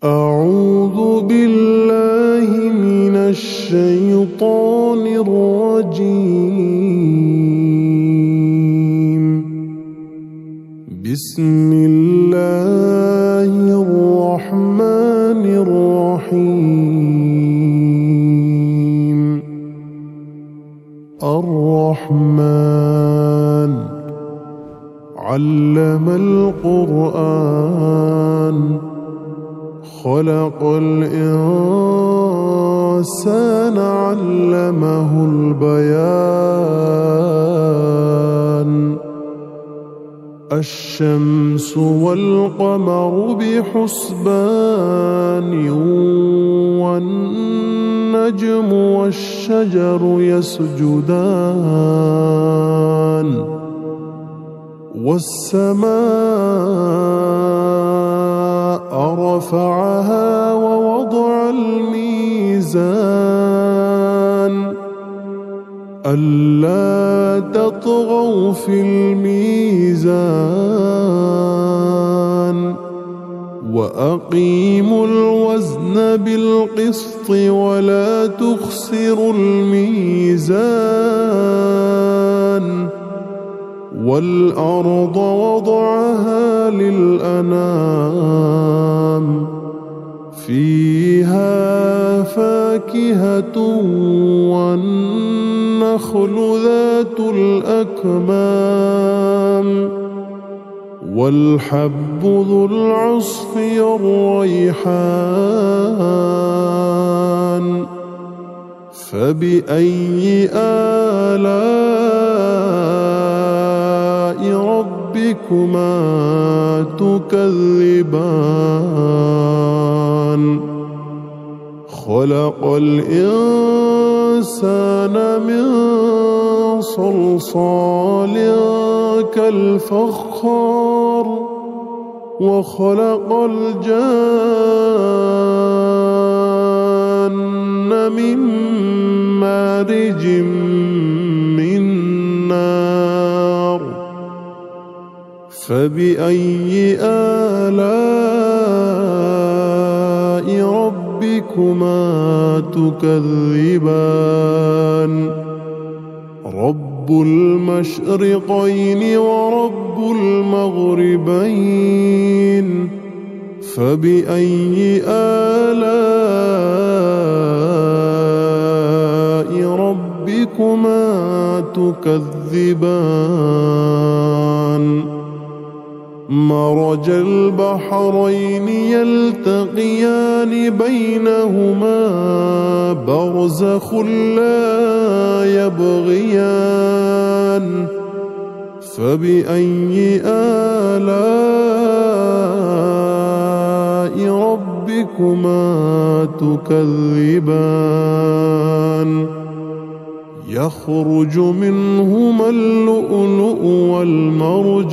أعوذ بالله من الشيطان الرجيم. بسم الله الرحمن الرحيم. الرحمن علم القرآن خلق الإنسان علمه البيان. الشمس والقمر بحسبان والنجم والشجر يسجدان والسماء رفعها ووضع الميزان ألا تطغوا في الميزان وأقيموا الوزن بالقسط ولا تخسروا الميزان. والأرض وضعها للأنام فيها فاكهة والنخل ذات الأكمام والحب ذو العصف والريحان. فبأي آلاء ربكما تكذبان. خلق الإنسان من صلصال كالفخار وخلق الجان من مارج من نار. فبأي آلاء ربكما تكذبان. رب المشرقين ورب المغربين. فبأي آلاء ربكما تكذبان. مرج البحرين يلتقيان بينهما برزخ لا يبغيان. فبأي آلاء ربكما تكذبان. يخرج منهما اللؤلؤ والمرجان.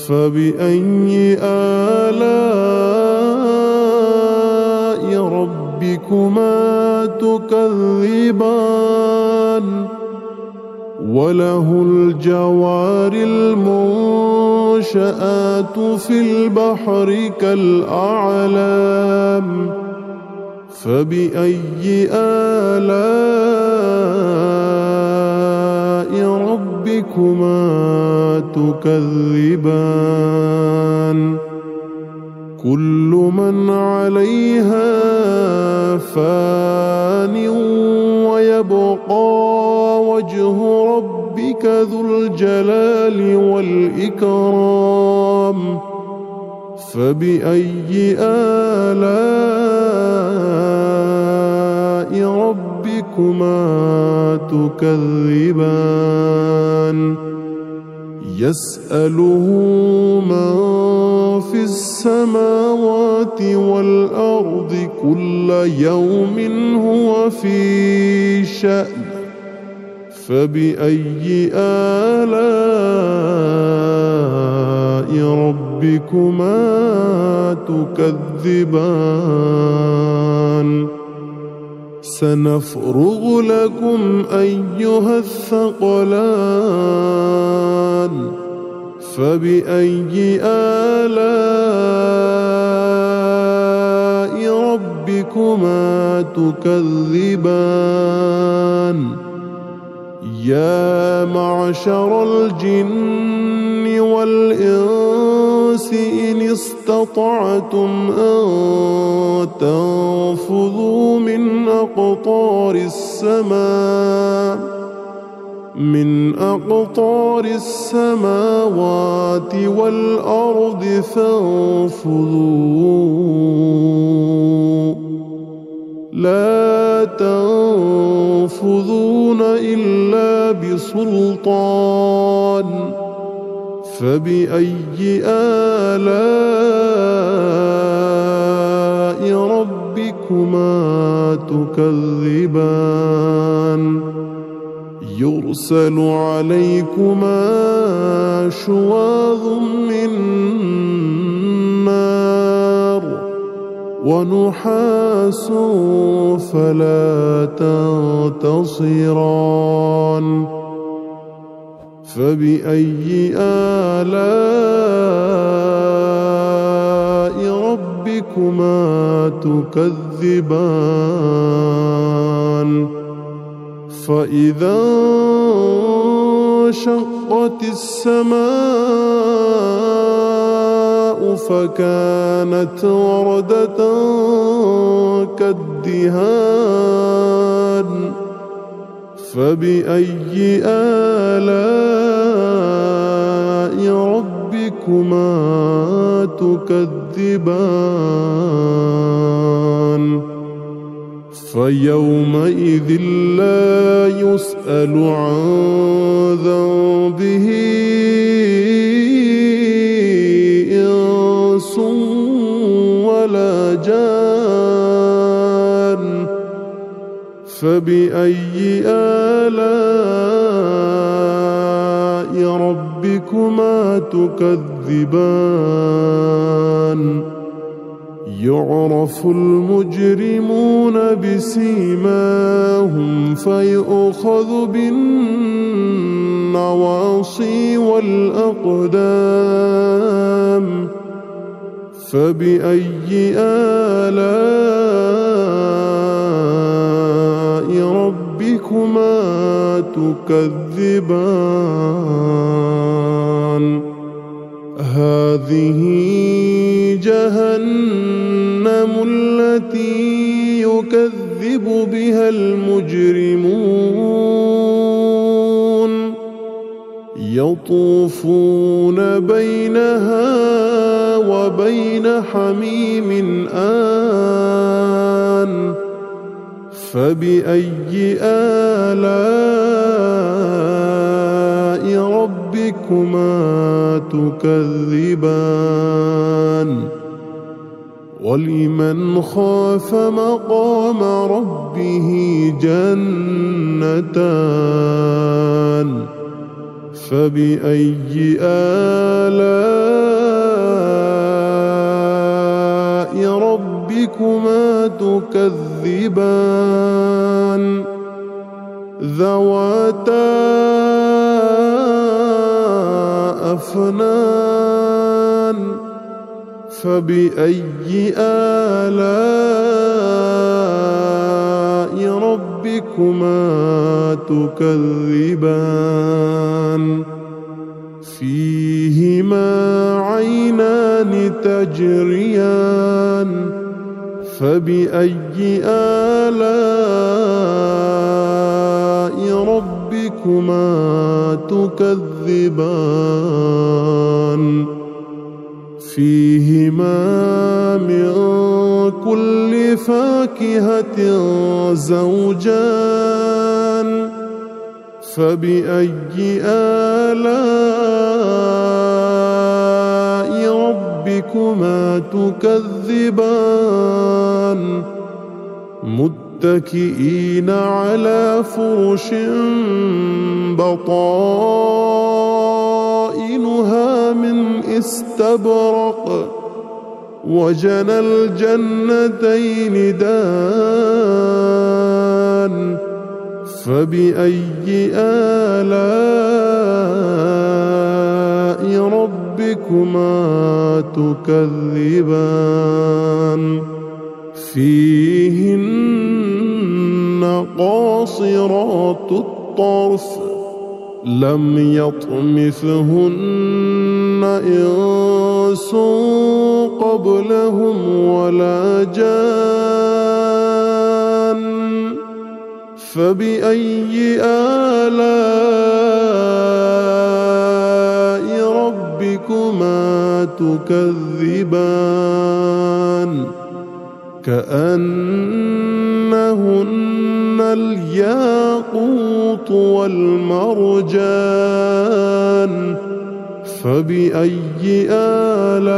فبأي آلاء ربكما تكذبان. وله الجوار المنشآت في البحر كالأعلام. فبأي آلاء ربكما تكذبان. كل من عليها فان ويبقى وجه ربك ذو الجلال والإكرام. فبأي آلاء ربكما تكذبان. يسأله من في السماوات والأرض كل يوم هو في شأن. فبأي آلاء ربكما تكذبان. سنفرغ لكم أيها الثقلان فبأي آلاء ربكما تكذبان يا معشر الجن والإنس إن استطعتم أن تنفذوا من أقطار السماوات والأرض فانفذوا لا تنفذون إلا بسلطان فبأي آلاء ربكما تكذبان يرسل عليكما شواظ من نار ونحاس فلا تنتصران فبأي آلاء ربكما تكذبان فإذا انشقت السماء فكانت وردة كالدهان فبأي آلاء ربكما تكذبان فيومئذ لا يسأل عن ذنبه إنس ولا جان فبأي آلاء ربكما تكذبان يعرف المجرمون بسيماهم فيؤخذ بالنواصي والأقدام فبأي آلاء ربكما تكذبان هذه جهنم التي يكذب بها المجرمون يطوفون بينها وبين حميم آن فبأي آلاء ربكما تكذبان ولمن خاف مقام ربه جنتان فبأي آلاء ربكما تكذبان ذواتا أفنان فبأي آلاء ربكما تكذبان فيهما عينان تجريان فبأي آلاء ربكما تكذبان فيهما من كل فاكهة زوجان فبأي آلاء ربكما تكذبان متكئين على فرش بطائنها من استبرق وجنى الجنتين دان فبأي آلاء ربكما ربكما تكذبان فيهن قاصرات الطرف لم يطمثهن إنس قبلهم ولا جان فبأي آلاء ربكما تكذبان كأنهن الياقوت والمرجان فبأي آلاء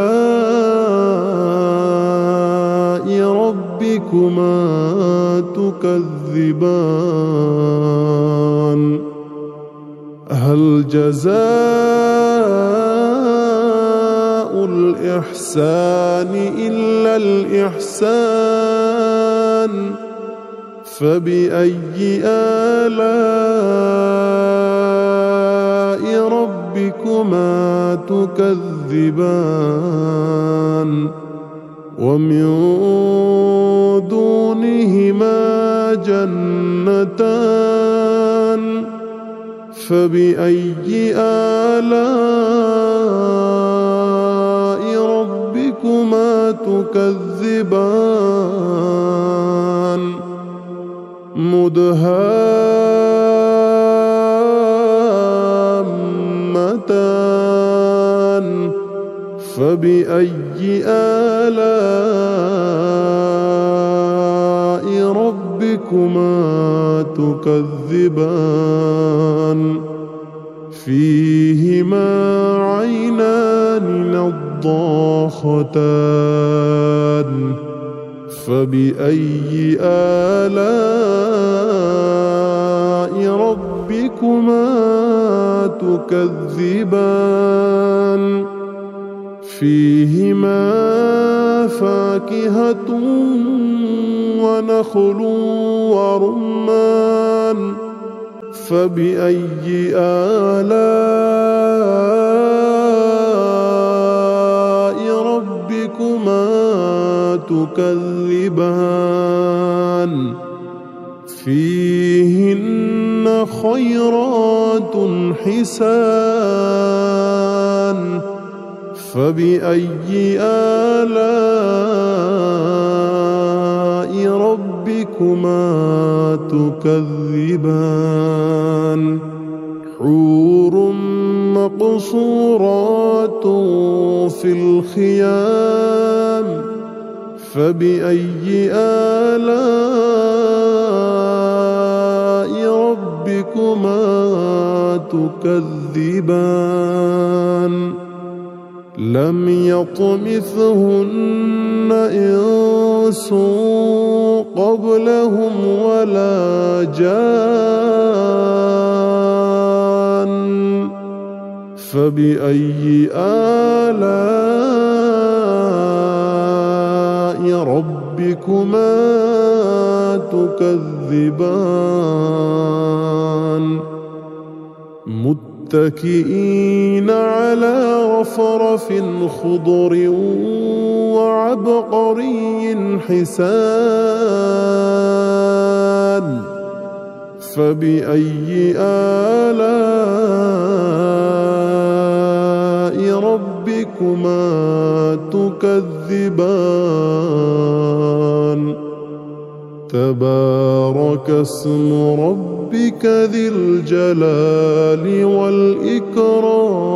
ربكما تكذبان هل جزاء الإحسان إلا الإحسان فبأي آلاء ربكما تكذبان ومن دونهما جنتان فبأي آلاء ربكما تكذبان مدهامتان فبأي آلاء ربكما تكذبان فيهما عينان نضاختان فبأي آلاء ربكما تكذبان فيهما فاكهة ونخل ورمان فبأي آلاء ربكما تكذبان فيهن خيرات حسان فبأي آلاء ربكما تكذبان حور مقصورات في الخيام فبأي آلاء ربكما تكذبان لم يطمثهن إنس قبلهم ولا جان فبأي آلاء ربكما تكذبان متكئين على رفرف خضر وعبقري حسان فبأي آلاء ربكما تكذبان تبارك اسم ربك ذي الجلال والإكرام